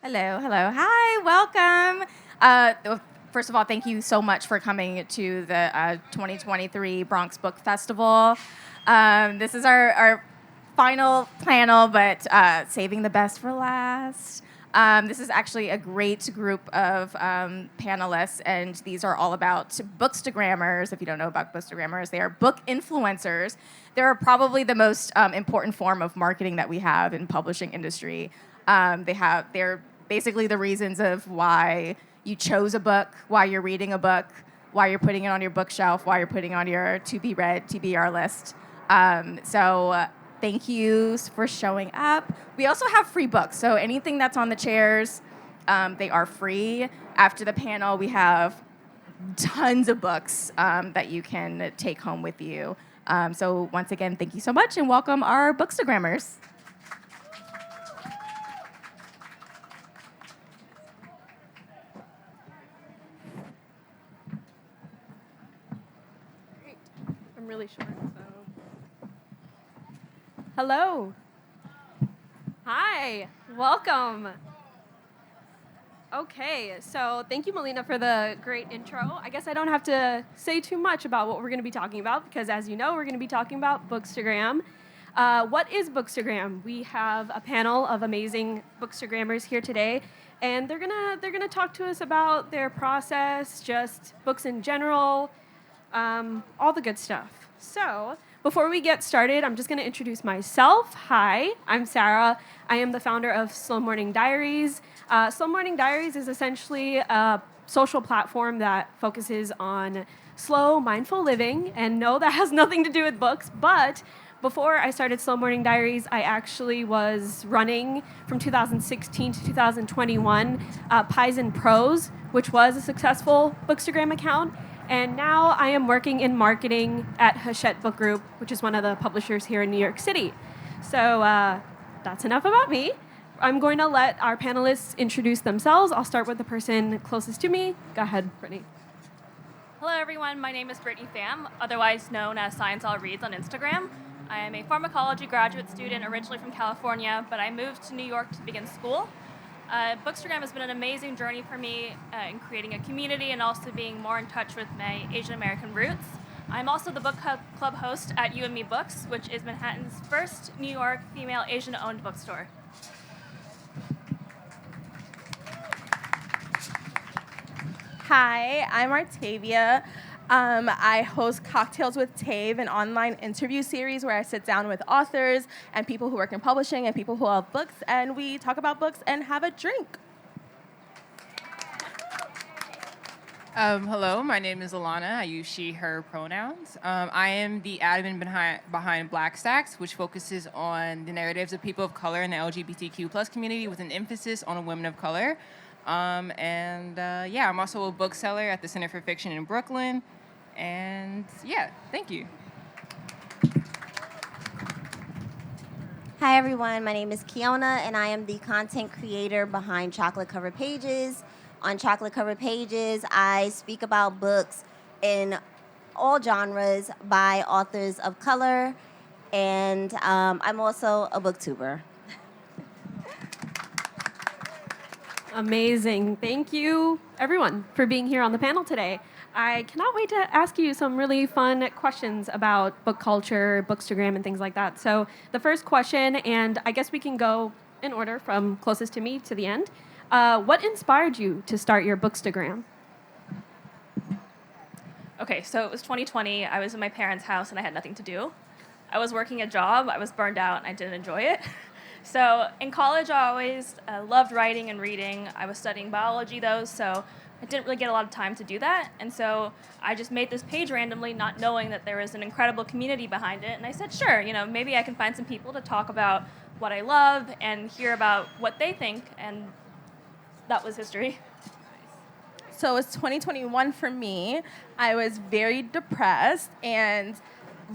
Hello, hello. Hi, welcome. First of all, thank you so much for coming to the 2023 Bronx Book Festival. This is our final panel, but saving the best for last. This is actually a great group of panelists, and these are all about bookstagrammers. If you don't know about bookstagrammers, they are book influencers. They're probably the most important form of marketing that we have in publishing industry. They're basically the reasons of why you chose a book, why you're reading a book, why you're putting it on your bookshelf, why you're putting it on your to be read TBR list. Thank you for showing up. We also have free books, so anything that's on the chairs, they are free. After the panel, we have tons of books that you can take home with you. So once again, thank you so much, and welcome our bookstagrammers. I'm really short, so. Hello. Hi. Welcome. Okay, so thank you, Melina, for the great intro. I guess I don't have to say too much about what we're going to be talking about because, as you know, we're going to be talking about Bookstagram. What is Bookstagram? We have a panel of amazing bookstagrammers here today, and they're gonna talk to us about their process, just books in general, all the good stuff. So, before we get started, I'm just going to introduce myself. Hi, I'm Sarah. I am the founder of Slow Morning Diaries. Slow Morning Diaries is essentially a social platform that focuses on slow, mindful living. And no, that has nothing to do with books, but before I started Slow Morning Diaries, I actually was running from 2016 to 2021 Pies and Prose, which was a successful Bookstagram account. And now I am working in marketing at Hachette Book Group, which is one of the publishers here in New York City. So that's enough about me. I'm going to let our panelists introduce themselves. I'll start with the person closest to me. Go ahead, Brittany. Hello, everyone. My name is Brittany Pham, otherwise known as Science All Reads on Instagram. I am a pharmacology graduate student originally from California, but I moved to New York to begin school. Bookstagram has been an amazing journey for me in creating a community and also being more in touch with my Asian American roots. I'm also the book club host at You and Me Books, which is Manhattan's first New York female Asian-owned bookstore. Hi, I'm Artavia. I host Cocktails with Tave, an online interview series where I sit down with authors and people who work in publishing and people who love books, and we talk about books and have a drink. Hello, my name is Alana. I use she, her pronouns. I am the admin behind Black Stacks, which focuses on the narratives of people of color in the LGBTQ plus community with an emphasis on women of color. I'm also a bookseller at the Center for Fiction in Brooklyn. And yeah, thank you. Hi everyone, my name is Kiona and I am the content creator behind Chocolate Cover Pages. On Chocolate Cover Pages, I speak about books in all genres by authors of color, and I'm also a booktuber. Amazing. Thank you, everyone, for being here on the panel today. I cannot wait to ask you some really fun questions about book culture, Bookstagram, and things like that. So the first question, and I guess we can go in order from closest to me to the end. What inspired you to start your Bookstagram? Okay, so it was 2020. I was in my parents' house and I had nothing to do. I was working a job. I was burned out and I didn't enjoy it. So in college, I always loved writing and reading. I was studying biology, though, so I didn't really get a lot of time to do that. And so I just made this page randomly, not knowing that there was an incredible community behind it. And I said, sure, maybe I can find some people to talk about what I love and hear about what they think. And that was history. So it's 2021 for me. I was very depressed, and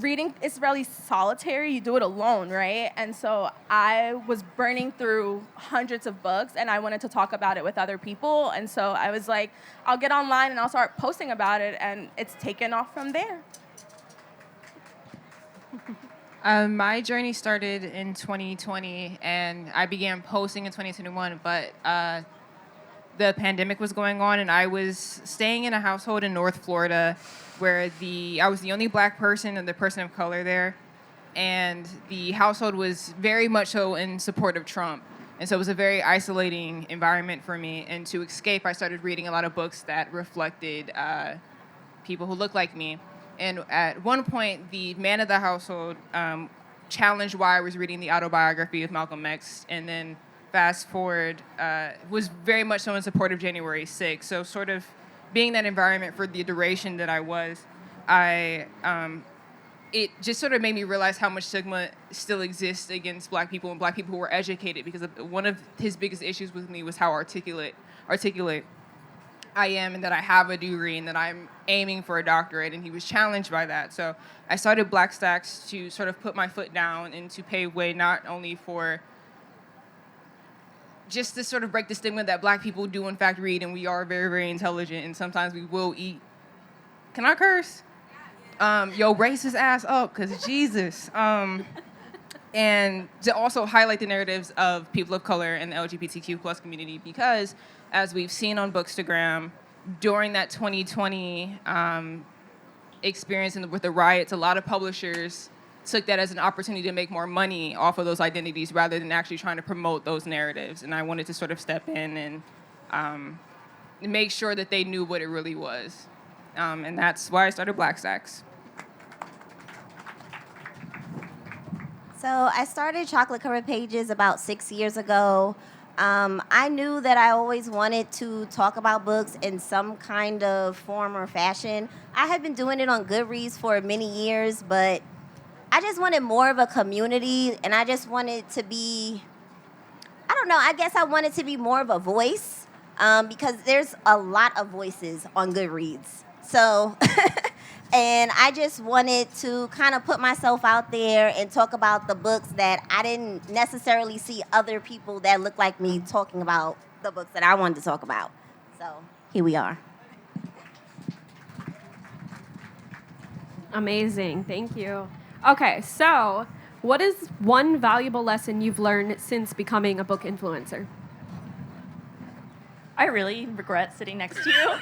reading is really solitary. You do it alone, right? And so I was burning through hundreds of books, and I wanted to talk about it with other people. And so I was like, I'll get online and I'll start posting about it, and it's taken off from there. My journey started in 2020, and I began posting in 2021, but the pandemic was going on, and I was staying in a household in North Florida where I was the only black person and the person of color there, and the household was very much so in support of Trump. And so it was a very isolating environment for me. And to escape, I started reading a lot of books that reflected people who looked like me. And at one point, the man of the household challenged why I was reading the autobiography of Malcolm X. And then fast forward, was very much so in support of January 6th. So sort of being in that environment for the duration that I was, it just sort of made me realize how much stigma still exists against black people and black people who were educated, because one of his biggest issues with me was how articulate I am, and that I have a degree and that I'm aiming for a doctorate, and he was challenged by that. So I started Black Stacks to sort of put my foot down and to pave way not only for just to sort of break the stigma that black people do in fact read, and we are very, very intelligent, and sometimes we will eat. Can I curse? Yo, raise his ass up, because Jesus. And to also highlight the narratives of people of color and the LGBTQ plus community, because as we've seen on Bookstagram, during that 2020 experience with the riots, a lot of publishers took that as an opportunity to make more money off of those identities rather than actually trying to promote those narratives. And I wanted to sort of step in and make sure that they knew what it really was. And that's why I started Black Stacks. So I started Chocolate Covered Pages about 6 years ago. I knew that I always wanted to talk about books in some kind of form or fashion. I had been doing it on Goodreads for many years, but I just wanted more of a community, and I just wanted to be, I don't know, I guess I wanted to be more of a voice, because there's a lot of voices on Goodreads. So, and I just wanted to kind of put myself out there and talk about the books that I didn't necessarily see other people that look like me talking about the books that I wanted to talk about. So, here we are. Amazing. Thank you. Okay, so what is one valuable lesson you've learned since becoming a book influencer? I really regret sitting next to you.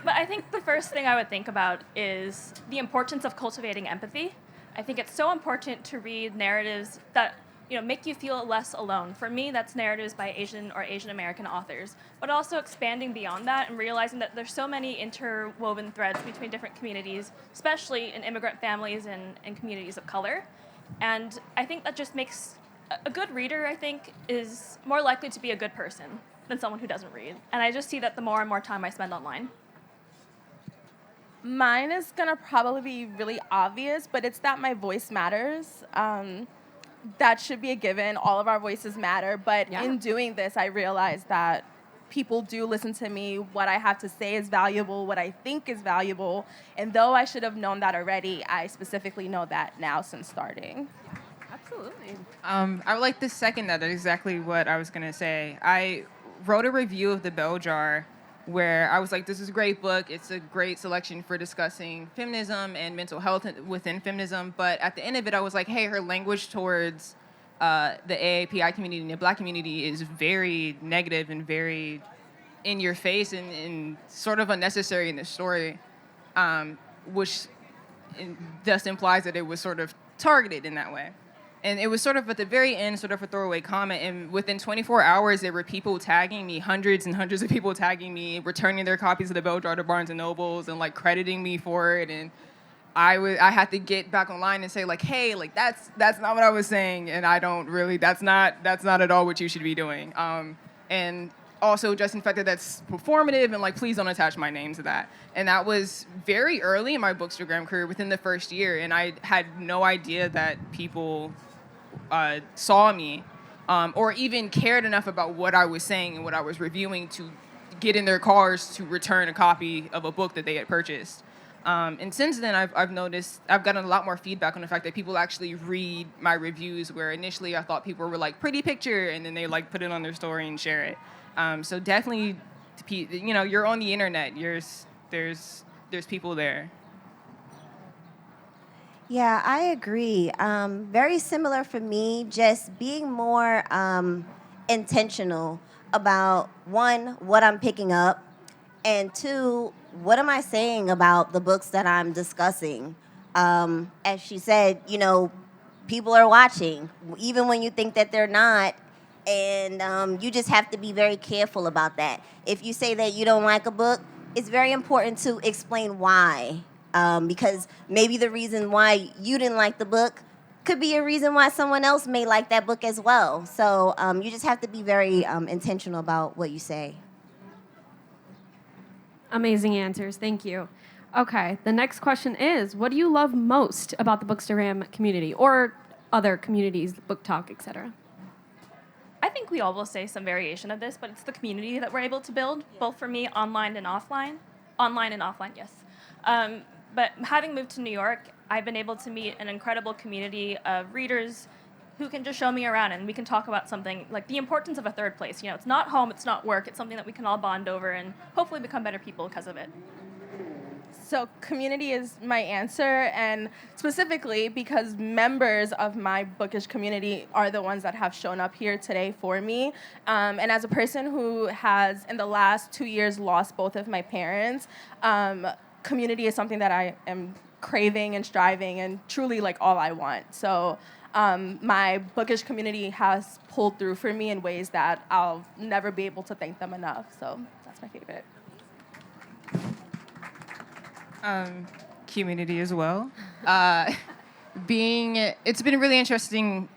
But I think the first thing I would think about is the importance of cultivating empathy. I think it's so important to read narratives that make you feel less alone. For me, that's narratives by Asian or Asian American authors, but also expanding beyond that and realizing that there's so many interwoven threads between different communities, especially in immigrant families and communities of color. And I think that just makes a good reader, I think, is more likely to be a good person than someone who doesn't read. And I just see that the more and more time I spend online. Mine is going to probably be really obvious, but it's that my voice matters. That should be a given. All of our voices matter. But in doing this, I realized that people do listen to me. What I have to say is valuable. What I think is valuable. And though I should have known that already, I specifically know that now since starting. Absolutely. I would like to second that. That's exactly what I was going to say. I wrote a review of The Bell Jar where I was like, this is a great book. It's a great selection for discussing feminism and mental health within feminism. But at the end of it, I was like, hey, her language towards the AAPI community and the Black community is very negative and very in your face and sort of unnecessary in the story, which thus implies that it was sort of targeted in that way. And it was sort of at the very end, sort of a throwaway comment. And within 24 hours, there were people tagging me, hundreds and hundreds of people tagging me, returning their copies of The Bell Jar to Barnes & Nobles and, crediting me for it. And I had to get back online and say, hey, that's not what I was saying. And I don't really, that's not at all what you should be doing. And also just in fact that that's performative and, please don't attach my name to that. And that was very early in my Bookstagram career, within the first year. And I had no idea that people saw me or even cared enough about what I was saying and what I was reviewing to get in their cars to return a copy of a book that they had purchased. And since then, I've noticed, I've gotten a lot more feedback on the fact that people actually read my reviews, where initially I thought people were pretty picture, and then they put it on their story and share it. So definitely, you're on the internet. There's people there. Yeah, I agree. Very similar for me, just being more intentional about one, what I'm picking up, and two, what am I saying about the books that I'm discussing? As she said, people are watching, even when you think that they're not. And you just have to be very careful about that. If you say that you don't like a book, it's very important to explain why. Because maybe the reason why you didn't like the book could be a reason why someone else may like that book as well. So you just have to be very intentional about what you say. Amazing answers. Thank you. Okay, the next question is, what do you love most about the Bookstagram community or other communities, Book Talk, etc.? I think we all will say some variation of this, but it's the community that we're able to build, both for me, online and offline. Online and offline, yes. But having moved to New York, I've been able to meet an incredible community of readers who can just show me around and we can talk about something like the importance of a third place. It's not home, it's not work, it's something that we can all bond over and hopefully become better people because of it. So community is my answer, and specifically because members of my bookish community are the ones that have shown up here today for me. And as a person who has, in the last 2 years, lost both of my parents, community is something that I am craving and striving and truly like all I want. So my bookish community has pulled through for me in ways that I'll never be able to thank them enough. So that's my favorite. Community as well. It's been really interesting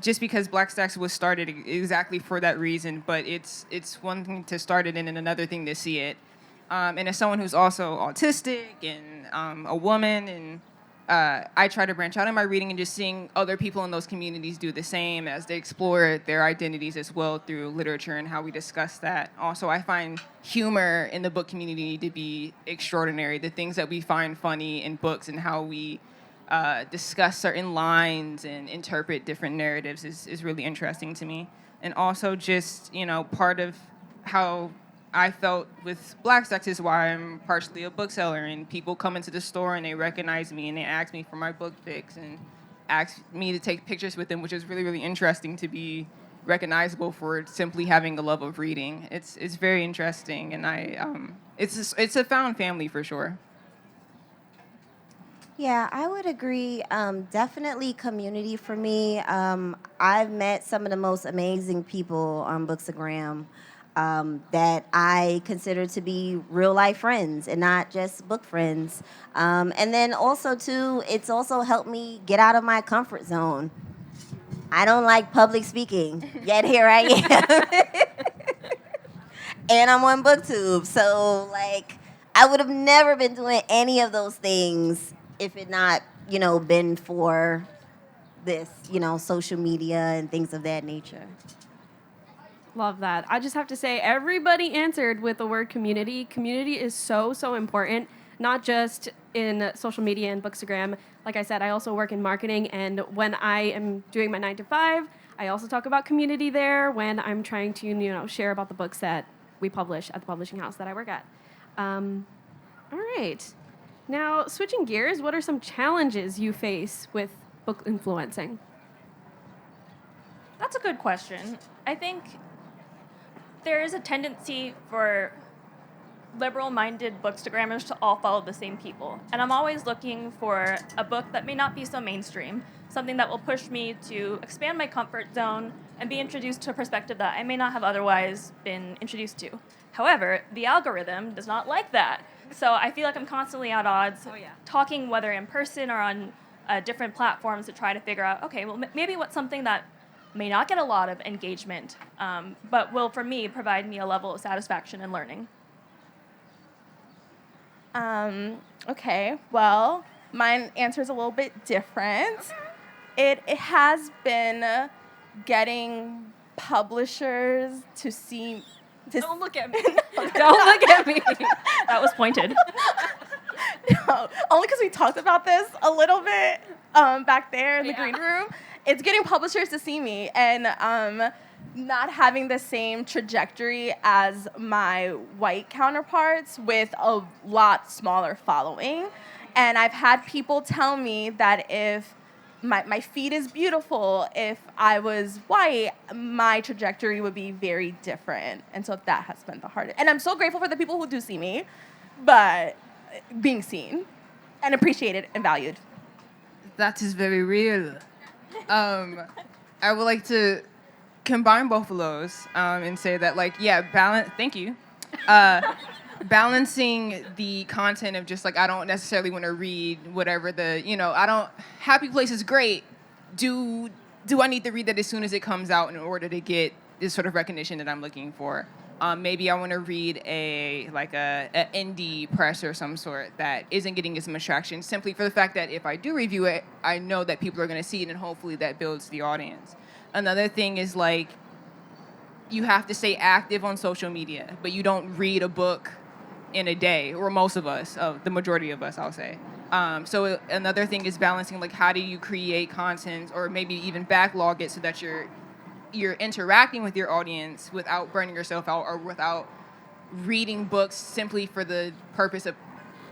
just because Black Stacks was started exactly for that reason, but it's one thing to start it and another thing to see it. And as someone who's also autistic and a woman, and I try to branch out in my reading and just seeing other people in those communities do the same as they explore their identities as well through literature and how we discuss that. Also, I find humor in the book community to be extraordinary. The things that we find funny in books and how we discuss certain lines and interpret different narratives is really interesting to me. And also just, part of how I felt with Black Stacks is why I'm partially a bookseller, and people come into the store and they recognize me and they ask me for my book picks and ask me to take pictures with them, which is really, really interesting to be recognizable for simply having a love of reading. It's very interesting, and it's a found family for sure. Yeah, I would agree. Definitely community for me. I've met some of the most amazing people on Bookstagram that I consider to be real life friends and not just book friends. And then also, too, it's also helped me get out of my comfort zone. I don't like public speaking, yet here I am. And I'm on BookTube. So, I would have never been doing any of those things if it not, been for this, social media and things of that nature. Love that. I just have to say, everybody answered with the word community. Community is so, so important, not just in social media and Bookstagram. Like I said, I also work in marketing, and when I am doing my 9 to 5, I also talk about community there when I'm trying to, share about the books that we publish at the publishing house that I work at. All right. Now, switching gears, what are some challenges you face with book influencing? That's a good question. I think there is a tendency for liberal-minded bookstagrammers to all follow the same people. And I'm always looking for a book that may not be so mainstream, something that will push me to expand my comfort zone and be introduced to a perspective that I may not have otherwise been introduced to. However, the algorithm does not like that. So I feel like I'm constantly at odds, talking whether in person or on different platforms to try to figure out, okay, well, maybe what's something that may not get a lot of engagement, but will, for me, provide me a level of satisfaction and learning. Okay, well, my answer is a little bit different. It has been getting publishers to see... Don't look at me. Don't look at me. That was pointed. No, only because we talked about this a little bit back there in the green room. It's getting publishers to see me, and not having the same trajectory as my white counterparts with a lot smaller following. And I've had people tell me that if my feed is beautiful, if I was white, my trajectory would be very different. And so that has been the hardest. And I'm so grateful for the people who do see me, but being seen and appreciated and valued. That is very real. I would like to combine both of those and say that, like, yeah, balance. Thank you. Balancing the content of just like, I don't necessarily want to read whatever I don't. Happy Place is great. Do I need to read that as soon as it comes out in order to get this sort of recognition that I'm looking for? Maybe I want to read a indie press or some sort that isn't getting as much traction, simply for the fact that if I do review it, I know that people are going to see it, and hopefully that builds the audience. Another thing is, like, you have to stay active on social media, but you don't read a book in a day, or most of us, the majority of us, I'll say. So another thing is balancing, like, how do you create content, or maybe even backlog it so that you're interacting with your audience without burning yourself out, or without reading books simply for the purpose of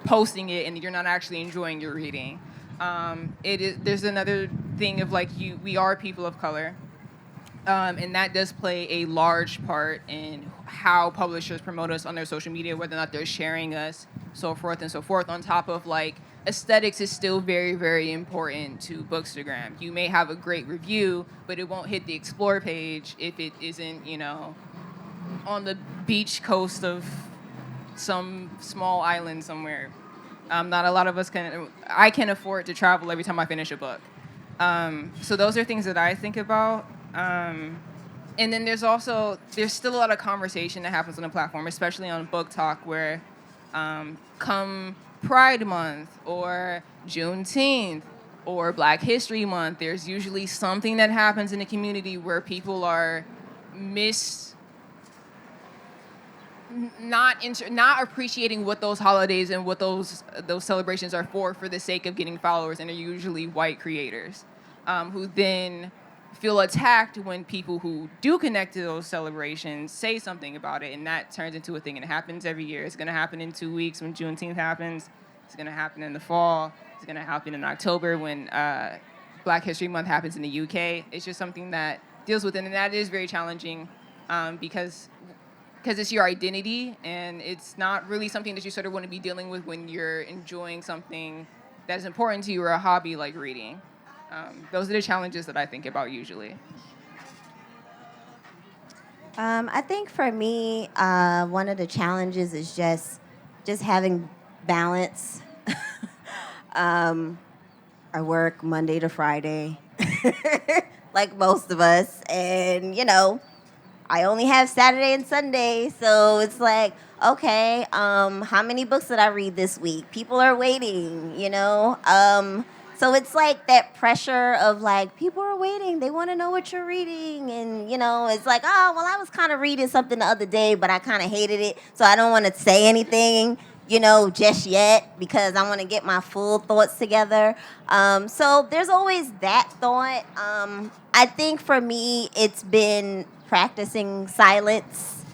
posting it and you're not actually enjoying your reading. There's another thing of, like, we are people of color. And that does play a large part in how publishers promote us on their social media, whether or not they're sharing us, so forth and so forth. On top of, like, aesthetics is still very, very important to Bookstagram. You may have a great review, but it won't hit the Explore page if it isn't, on the beach coast of some small island somewhere. Not a lot of us I can afford to travel every time I finish a book. So those are things that I think about. And then there's still a lot of conversation that happens on the platform, especially on Book Talk, where come Pride Month or Juneteenth or Black History Month, there's usually something that happens in the community where people are not appreciating what those holidays and what those celebrations are for the sake of getting followers, and they're usually white creators who then feel attacked when people who do connect to those celebrations say something about it, and that turns into a thing, and it happens every year. It's going to happen in 2 weeks when Juneteenth happens. It's going to happen in the fall. It's going to happen in October when Black History Month happens in the UK. It's just something that deals with it, and that is very challenging because it's your identity, and it's not really something that you sort of want to be dealing with when you're enjoying something that is important to you, or a hobby like reading. Those are the challenges that I think about usually. I think for me, one of the challenges is just having balance. I work Monday to Friday, like most of us, and I only have Saturday and Sunday, so it's like, okay, how many books did I read this week? People are waiting, So it's like that pressure of, like, people are waiting. They want to know what you're reading. And, it's like, oh, well, I was kind of reading something the other day, but I kind of hated it. So I don't want to say anything, just yet, because I want to get my full thoughts together. So there's always that thought. I think for me, it's been practicing silence.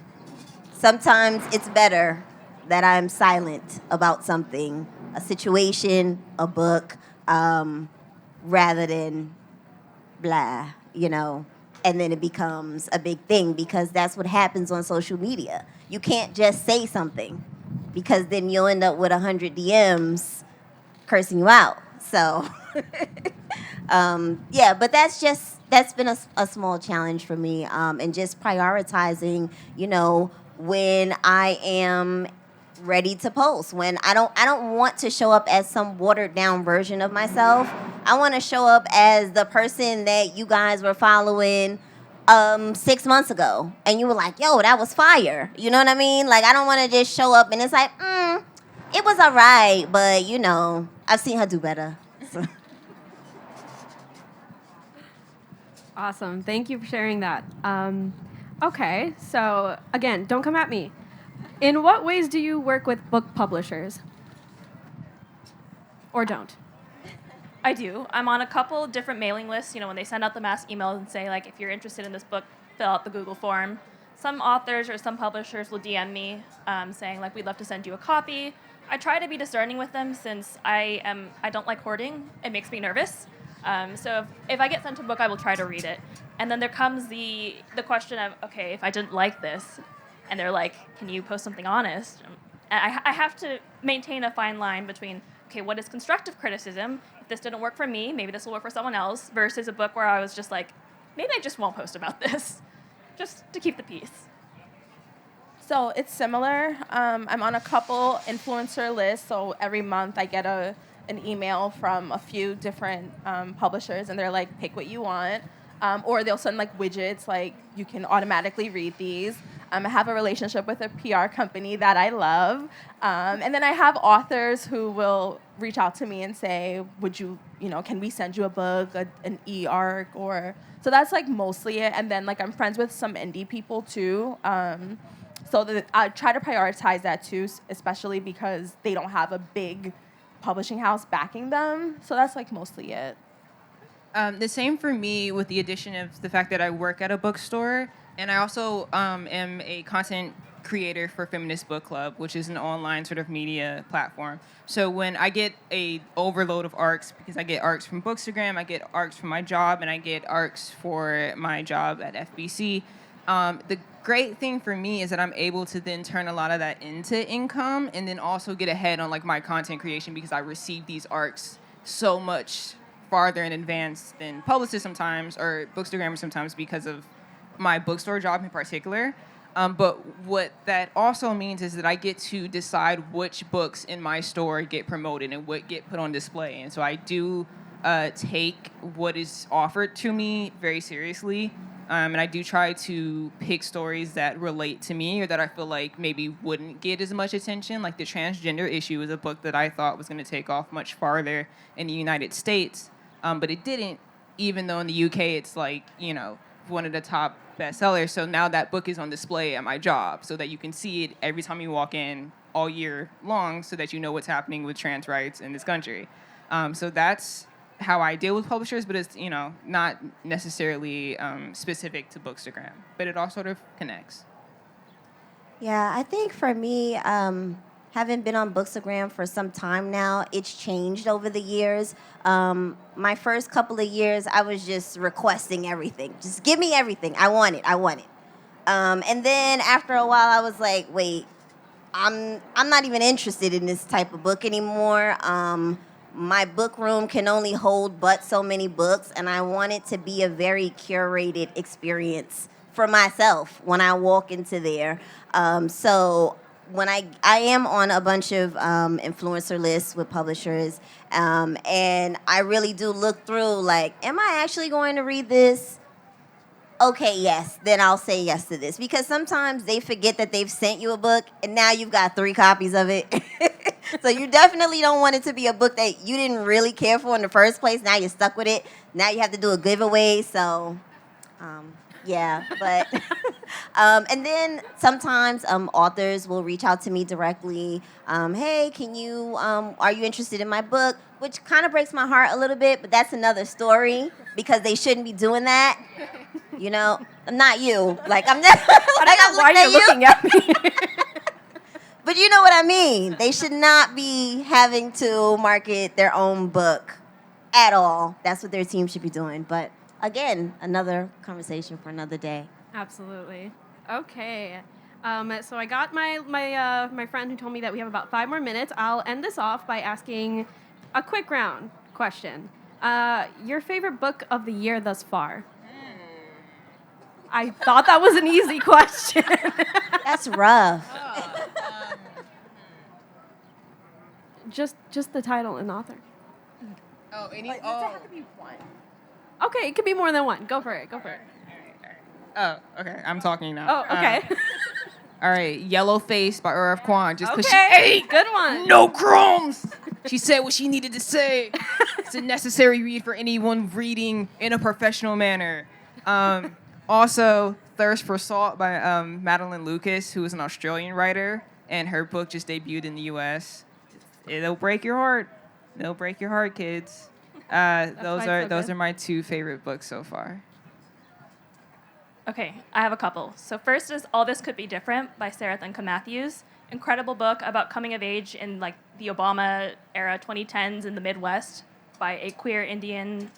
Sometimes it's better that I'm silent about something, a situation, a book, rather than blah, and then it becomes a big thing, because that's what happens on social media. You can't just say something, because then you'll end up with 100 DMs cursing you out. So, but that's been a small challenge for me, and just prioritizing, when I am ready to post, when I don't want to show up as some watered down version of myself. I want to show up as the person that you guys were following 6 months ago, and you were like, yo, that was fire. You know what I mean? Like, I don't want to just show up and it's like, it was all right, but I've seen her do better. So. Awesome. Thank you for sharing that. Okay, so again, don't come at me. In what ways do you work with book publishers? Or don't? I do. I'm on a couple different mailing lists. When they send out the mass emails and say, like, if you're interested in this book, fill out the Google form. some authors or some publishers will DM me saying like, we'd love to send you a copy. I try to be discerning with them since I don't like hoarding. It makes me nervous. So if I get sent a book, I will try to read it. And then there comes the question of, okay, if I didn't like this, and they're like, can you post something honest? And I have to maintain a fine line between, okay, what is constructive criticism? If this didn't work for me, maybe this will work for someone else, versus a book where I was just like, maybe I just won't post about this, just to keep the peace. So it's similar. I'm on a couple influencer lists, so every month I get an email from a few different publishers, and they're like, pick what you want. Or they'll send like widgets, like you can automatically read these. I have a relationship with a PR company that I love. And then I have authors who will reach out to me and say, can we send you a book, an e-arc, or... So that's like mostly it. And then like I'm friends with some indie people too. So that I try to prioritize that too, especially because they don't have a big publishing house backing them. So that's like mostly it. The same for me with the addition of the fact that I work at a bookstore, and I also am a content creator for Feminist Book Club, which is an online sort of media platform. So when I get a overload of ARCs, because I get ARCs from Bookstagram, I get ARCs from my job, and I get ARCs for my job at FBC, the great thing for me is that I'm able to then turn a lot of that into income and then also get ahead on like my content creation because I receive these ARCs so much farther in advance than publicists sometimes or Bookstagrammers sometimes because of my bookstore job in particular. But what that also means is that I get to decide which books in my store get promoted and what get put on display. And so I do take what is offered to me very seriously. And I do try to pick stories that relate to me or that I feel like maybe wouldn't get as much attention. Like the transgender issue is a book that I thought was going to take off much farther in the United States. But it didn't, even though in the UK it's like, one of the top bestsellers. So now that book is on display at my job so that you can see it every time you walk in all year long so that you know what's happening with trans rights in this country. So that's how I deal with publishers, but it's, not necessarily specific to Bookstagram, but it all sort of connects. Yeah, I think for me, having been on Bookstagram for some time now, it's changed over the years. My first couple of years, I was just requesting everything. Just give me everything. I want it. And then after a while, I was like, wait, I'm not even interested in this type of book anymore. My book room can only hold but so many books, and I want it to be a very curated experience for myself when I walk into there. So when I am on a bunch of influencer lists with publishers, and I really do look through, like, am I actually going to read this? Okay, yes, then I'll say yes to this. Because sometimes they forget that they've sent you a book, and now you've got 3 copies of it. So you definitely don't want it to be a book that you didn't really care for in the first place. Now you're stuck with it. Now you have to do a giveaway. So, yeah. But and then sometimes authors will reach out to me directly. Hey, can you? Are you interested in my book? Which kind of breaks my heart a little bit, but that's another story because they shouldn't be doing that. Not you. Like I'm not. Like I'm why you're looking at me. But you know what I mean. They should not be having to market their own book at all. That's what their team should be doing. But again, another conversation for another day. Absolutely. Okay. So I got my friend who told me that we have about 5 more minutes. I'll end this off by asking a quick round question. Your favorite book of the year thus far? I thought that was an easy question. That's rough. Just the title and author. Does it have to be one? Okay, it could be more than one. Go for it. Oh, okay. I'm talking now. Oh, okay. All right. Yellowface by Irv Kwan. Just because Okay, she ate good one. no crumbs. She said what she needed to say. It's a necessary read for anyone reading in a professional manner. Also, Thirst for Salt by Madeline Lucas, who is an Australian writer, and her book just debuted in the U.S. It'll break your heart. It'll break your heart, kids. Those are my 2 favorite books so far. Okay, I have a couple. So first is All This Could Be Different by Sarah Thunka Matthews. Incredible book about coming of age in like the Obama era, 2010s in the Midwest by a queer Indian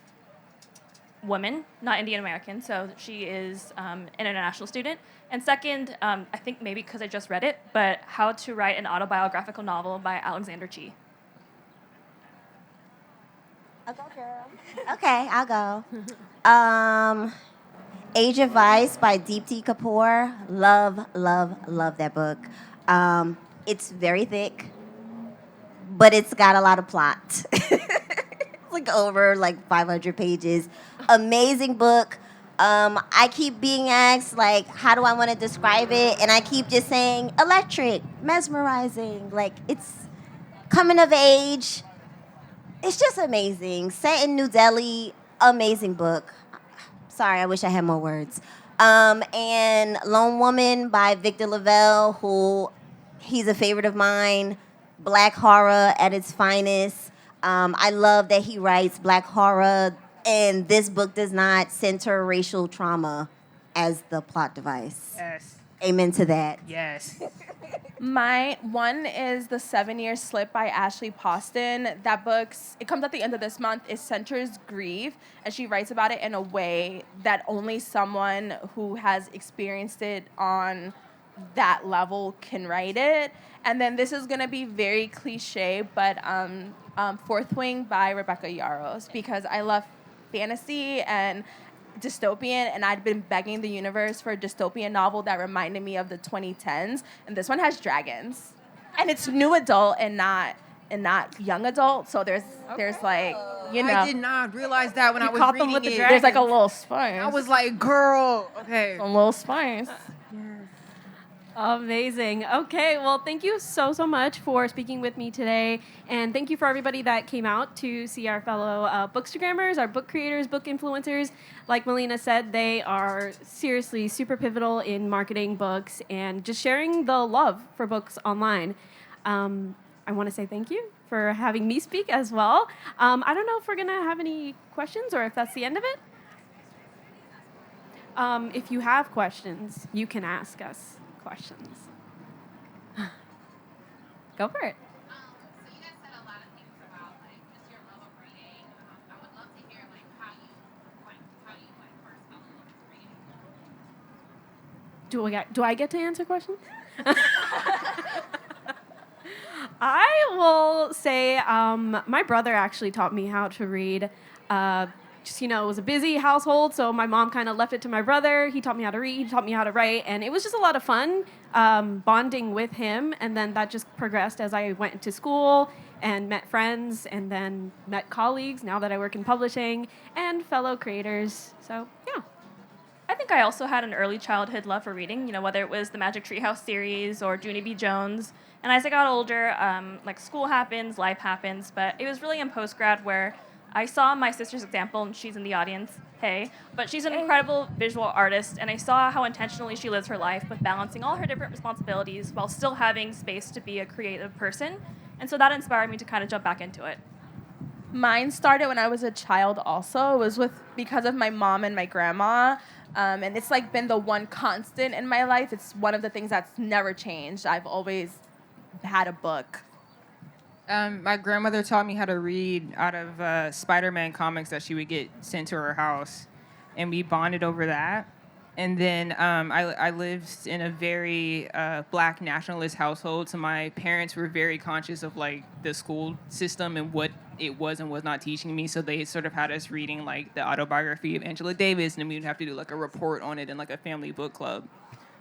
woman, not Indian American. So she is an international student. And second, I think maybe because I just read it, but How to Write an Autobiographical Novel by Alexander Chee. I'll go, girl. Okay, I'll go. Age of Vice by Deepti Kapoor. Love, love, love that book. It's very thick, but it's got a lot of plot. It's like over like 500 pages. Amazing book. I keep being asked like, how do I want to describe it? And I keep just saying electric, mesmerizing. Like it's coming of age. It's just amazing. Set in New Delhi, amazing book. Sorry, I wish I had more words. And Lone Woman by Victor Lavelle, who he's a favorite of mine. Black horror at its finest. I love that he writes black horror, and this book does not center racial trauma as the plot device. Yes. Amen to that. Yes. My one is The 7-Year Slip by Ashley Poston. That it comes at the end of this month. It centers grief, and she writes about it in a way that only someone who has experienced it on that level can write it. And then this is gonna be very cliche, but Fourth Wing by Rebecca Yarros, because I love fantasy and dystopian, and I'd been begging the universe for a dystopian novel that reminded me of the 2010s, and this one has dragons, and it's new adult and not young adult. So there's like, you know, I did not realize that when I was caught them reading with the it. dragons. there's like a little spice. I was like, girl, okay. a little spice. Amazing. Okay, well, thank you so much for speaking with me today. And thank you for everybody that came out to see our fellow Bookstagrammers, our book creators, book influencers. Like Melina said, they are seriously super pivotal in marketing books and just sharing the love for books online. I want to say thank you for having me speak as well. I don't know if we're going to have any questions or if that's the end of it. If you have questions, you can ask us questions. Go for it. So you guys said a lot of things about like just your love of reading. I would love to hear like how you first fell in love with reading. Do I get to answer questions? I will say my brother actually taught me how to read. It was a busy household, so my mom kind of left it to my brother. He taught me how to read, he taught me how to write, and it was just a lot of fun bonding with him. And then that just progressed as I went into school and met friends and then met colleagues now that I work in publishing and fellow creators. So, yeah. I think I also had an early childhood love for reading, whether it was the Magic Treehouse series or Junie B. Jones. And as I got older, like school happens, life happens, but it was really in postgrad where I saw my sister's example, and she's in the audience, but she's an incredible visual artist, and I saw how intentionally she lives her life with balancing all her different responsibilities while still having space to be a creative person. And so that inspired me to kind of jump back into it. Mine started when I was a child also. It was because of my mom and my grandma. And it's like been the one constant in my life. It's one of the things that's never changed. I've always had a book. My grandmother taught me how to read out of Spider-Man comics that she would get sent to her house, and we bonded over that. And then I lived in a very black nationalist household, so my parents were very conscious of like the school system and what it was and was not teaching me. So they sort of had us reading like the autobiography of Angela Davis, and then we would have to do like a report on it in like a family book club.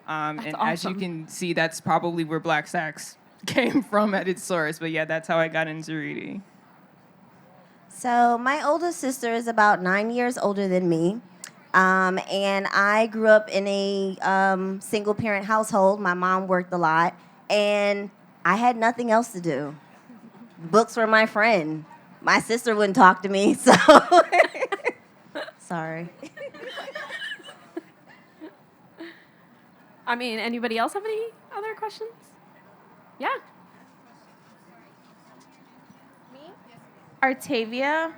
And awesome. as you can see, that's probably where Black Sax came from at its source. But yeah, that's how I got into reading. So my older sister is about 9 years older than me. And I grew up in a single parent household. My mom worked a lot, and I had nothing else to do. Books were my friend. My sister wouldn't talk to me, so sorry. I mean, anybody else have any other questions? Yeah. Artavia.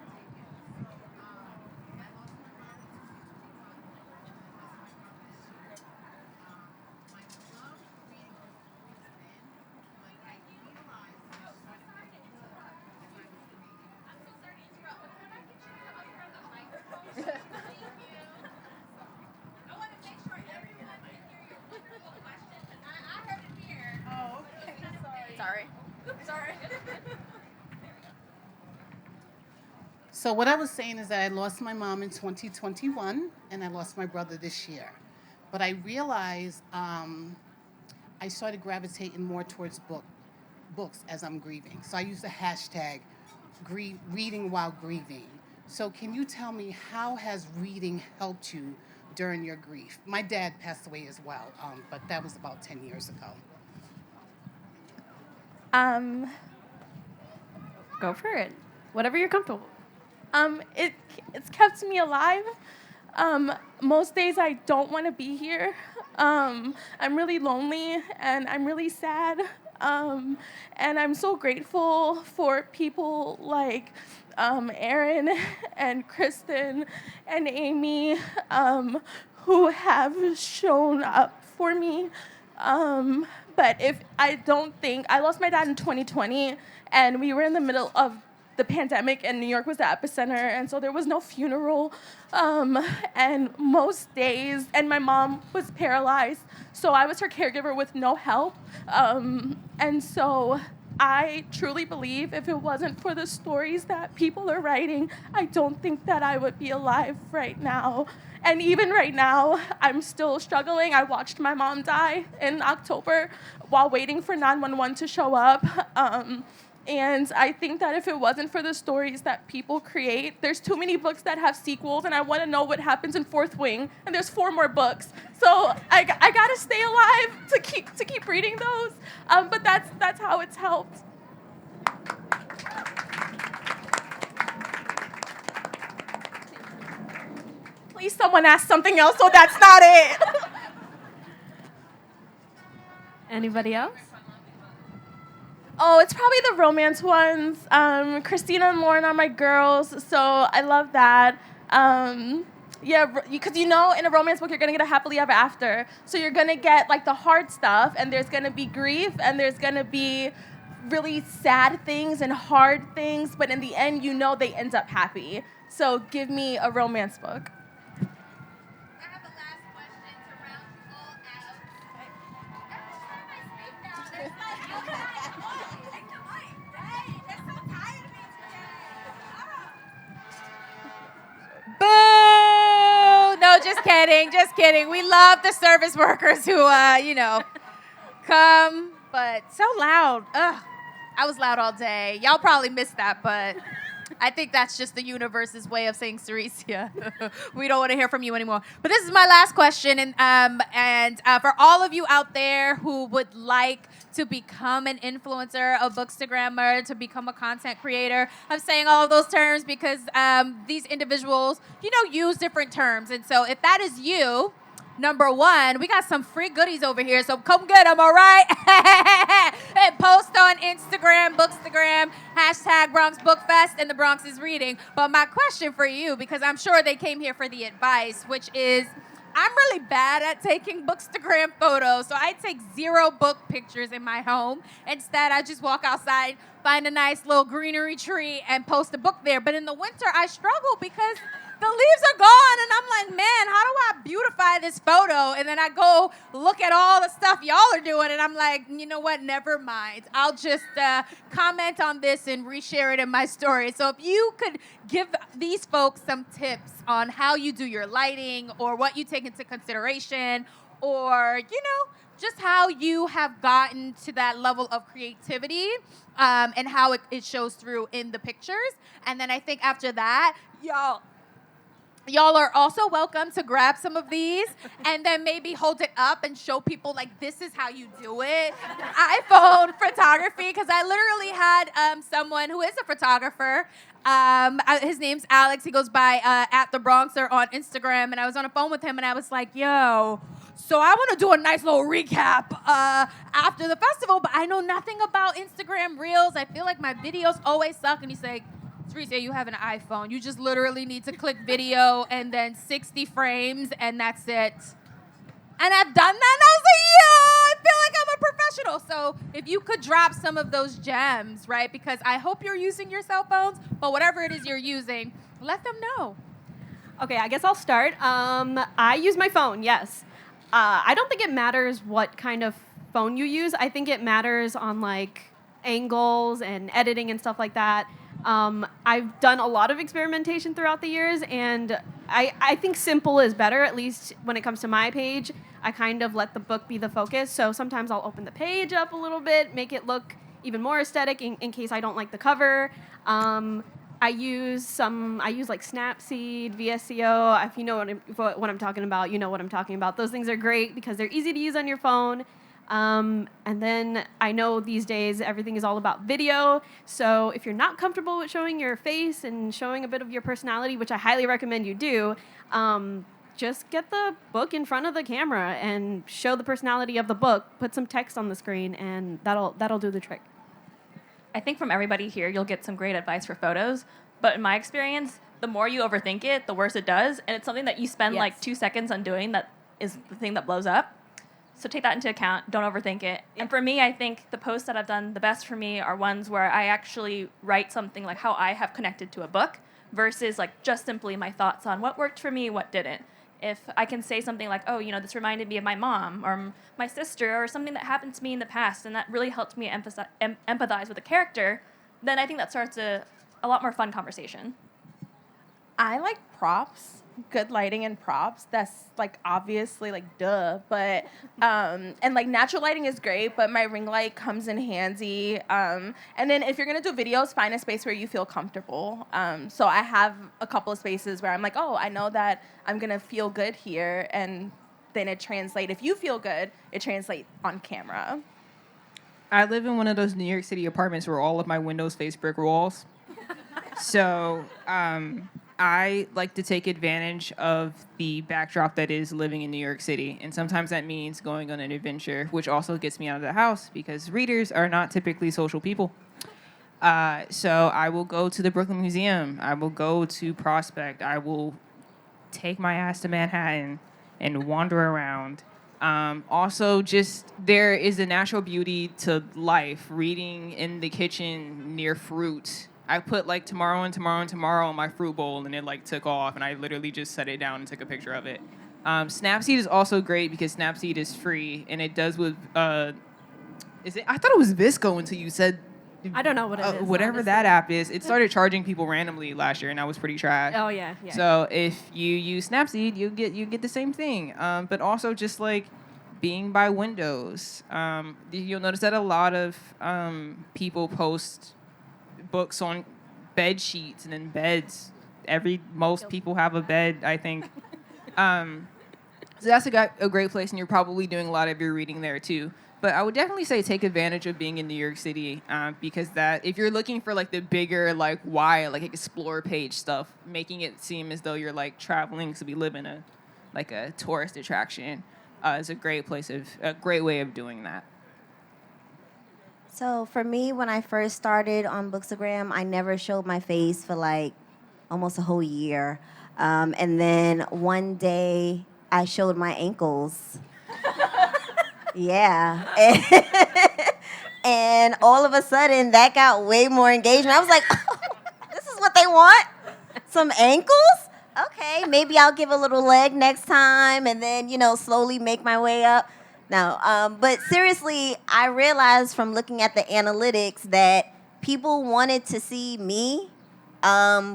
So what I was saying is that I lost my mom in 2021, and I lost my brother this year. But I realized I started gravitating more towards books as I'm grieving. So I use the hashtag reading while grieving. So can you tell me, how has reading helped you during your grief? My dad passed away as well, but that was about 10 years ago. Go for it. Whatever you're comfortable with. It's kept me alive. Most days I don't want to be here. I'm really lonely and I'm really sad. And I'm so grateful for people like Erin and Kristen and Amy who have shown up for me. But if I don't think, I lost my dad in 2020 and we were in the middle of the pandemic and New York was the epicenter, and so there was no funeral. And most days, and my mom was paralyzed, so I was her caregiver with no help. And so I truly believe if it wasn't for the stories that people are writing, I don't think that I would be alive right now. And even right now, I'm still struggling. I watched my mom die in October while waiting for 911 to show up. And I think that if it wasn't for the stories that people create, there's too many books that have sequels, and I want to know what happens in Fourth Wing, and there's 4 more books. So I gotta stay alive to keep reading those. But that's how it's helped. Please, someone ask something else, so that's not it. Anybody else? Oh, it's probably the romance ones. Christina and Lauren are my girls, so I love that. Yeah, because in a romance book, you're going to get a happily ever after. So you're going to get, like, the hard stuff, and there's going to be grief, and there's going to be really sad things and hard things, but in the end, they end up happy. So give me a romance book. I have a last question to round you all out. Every time I speak now, there's like, take the mic. Hey, they're so tired of me today. Boo! No, just kidding, just kidding. We love the service workers who, come, but so loud. Ugh, I was loud all day. Y'all probably missed that, but I think that's just the universe's way of saying, Ceresia, we don't want to hear from you anymore. But this is my last question, and for all of you out there who would like to become an influencer, a bookstagrammer, to become a content creator, I'm saying all of those terms because these individuals, use different terms. And so if that is you, number one, we got some free goodies over here, so come get them, all right? And post on Instagram, Bookstagram, hashtag Bronx Book Fest, and the Bronx is reading. But my question for you, because I'm sure they came here for the advice, which is, I'm really bad at taking Bookstagram photos, so I take 0 book pictures in my home. Instead, I just walk outside, find a nice little greenery tree, and post a book there. But in the winter, I struggle because the leaves are gone, and I'm like, man, how do I beautify this photo? And then I go look at all the stuff y'all are doing, and I'm like, you know what? Never mind. I'll just comment on this and reshare it in my story. So if you could give these folks some tips on how you do your lighting or what you take into consideration or, just how you have gotten to that level of creativity and how it shows through in the pictures. And then I think after that, Y'all are also welcome to grab some of these and then maybe hold it up and show people, like, this is how you do it. iPhone photography, because I literally had someone who is a photographer. His name's Alex. He goes by at the Bronxer on Instagram. And I was on a phone with him, and I was like, yo, so I want to do a nice little recap after the festival, but I know nothing about Instagram Reels. I feel like my videos always suck. And he's like, Teresa, you have an iPhone. You just literally need to click video and then 60 frames, and that's it. And I've done that, and I was like, yeah, I feel like I'm a professional. So if you could drop some of those gems, right? Because I hope you're using your cell phones, but whatever it is you're using, let them know. Okay, I guess I'll start. I use my phone, yes. I don't think it matters what kind of phone you use. I think it matters on, angles and editing and stuff like that. I've done a lot of experimentation throughout the years, and I think simple is better, at least when it comes to my page. I kind of let the book be the focus, so sometimes I'll open the page up a little bit, make it look even more aesthetic in case I don't like the cover. I use like Snapseed, VSCO. If you know what I'm talking about, you know what I'm talking about. Those things are great because they're easy to use on your phone. And then I know these days everything is all about video. So if you're not comfortable with showing your face and showing a bit of your personality, which I highly recommend you do, just get the book in front of the camera and show the personality of the book. Put some text on the screen, and that'll do the trick. I think from everybody here, you'll get some great advice for photos. But in my experience, the more you overthink it, the worse it does. And it's something that you spend like 2 seconds on doing that is the thing that blows up. So take that into account. Don't overthink it. And for me, I think the posts that I've done the best for me are ones where I actually write something like how I have connected to a book versus like just simply my thoughts on what worked for me, what didn't. If I can say something like, oh, this reminded me of my mom or my sister or something that happened to me in the past, and that really helped me empathize with the character, then I think that starts a lot more fun conversation. I like props, good lighting and props. That's like obviously like duh, but and like natural lighting is great, but my ring light comes in handy. And then if you're gonna do videos, find a space where you feel comfortable. So I have a couple of spaces where I'm like, oh, I know that I'm gonna feel good here, and then it translates. If you feel good, it translates on camera. I live in one of those New York City apartments where all of my windows face brick walls. So I like to take advantage of the backdrop that is living in New York City. And sometimes that means going on an adventure, which also gets me out of the house because readers are not typically social people. So I will go to the Brooklyn Museum. I will go to Prospect. I will take my ass to Manhattan and wander around. Also, just there is a natural beauty to life. Reading in the kitchen near fruit. I put like tomorrow on my fruit bowl, and it like took off, and I literally just set it down and took a picture of it. Snapseed is also great because Snapseed is free, and it does with is it? I thought it was Visco until you said. I don't know what it is. Whatever honestly. that app is, it started charging people randomly last year, and that was pretty trash. Oh yeah. So if you use Snapseed, you get the same thing. But also just like being by windows, you'll notice that a lot of people post books on bed sheets and in beds. Most people have a bed, I think. So that's a great place, and you're probably doing a lot of your reading there too. But I would definitely say take advantage of being in New York City because that if you're looking for like the bigger like why like explore page stuff, making it seem as though you're like traveling because we live in a tourist attraction is a great way of doing that. So for me, when I first started on Bookstagram, I never showed my face for like almost a whole year. And then one day I showed my ankles. Yeah. And all of a sudden that got way more engagement. I was like, oh, this is what they want? Some ankles? Okay, maybe I'll give a little leg next time and then, slowly make my way up. No, but seriously, I realized from looking at the analytics that people wanted to see me,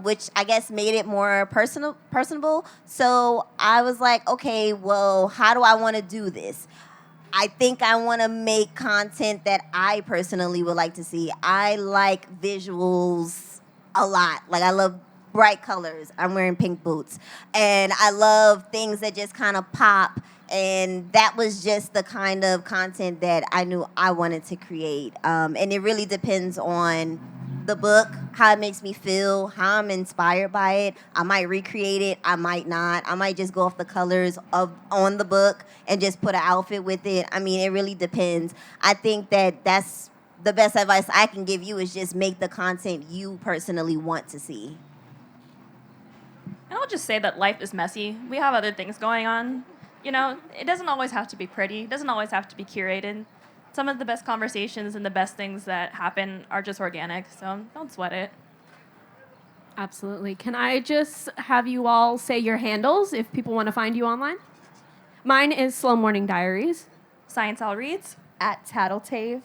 which I guess made it more personable. So I was like, okay, well, how do I want to do this? I think I want to make content that I personally would like to see. I like visuals a lot. Like, I love bright colors. I'm wearing pink boots. And I love things that just kind of pop. And that was just the kind of content that I knew I wanted to create. And it really depends on the book, how it makes me feel, how I'm inspired by it. I might recreate it, I might not. I might just go off the colors on the book and just put an outfit with it. I mean, it really depends. I think that's the best advice I can give you is just make the content you personally want to see. And I'll just say that life is messy. We have other things going on. It doesn't always have to be pretty. It doesn't always have to be curated. Some of the best conversations and the best things that happen are just organic, so don't sweat it. Absolutely. Can I just have you all say your handles if people want to find you online? Mine is Slow Morning Diaries. Science All Reads. At Tattletave.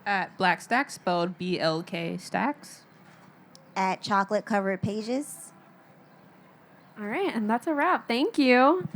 At Black Stacks, spelled BLK Stacks. At Chocolate Covered Pages. All right, and that's a wrap. Thank you.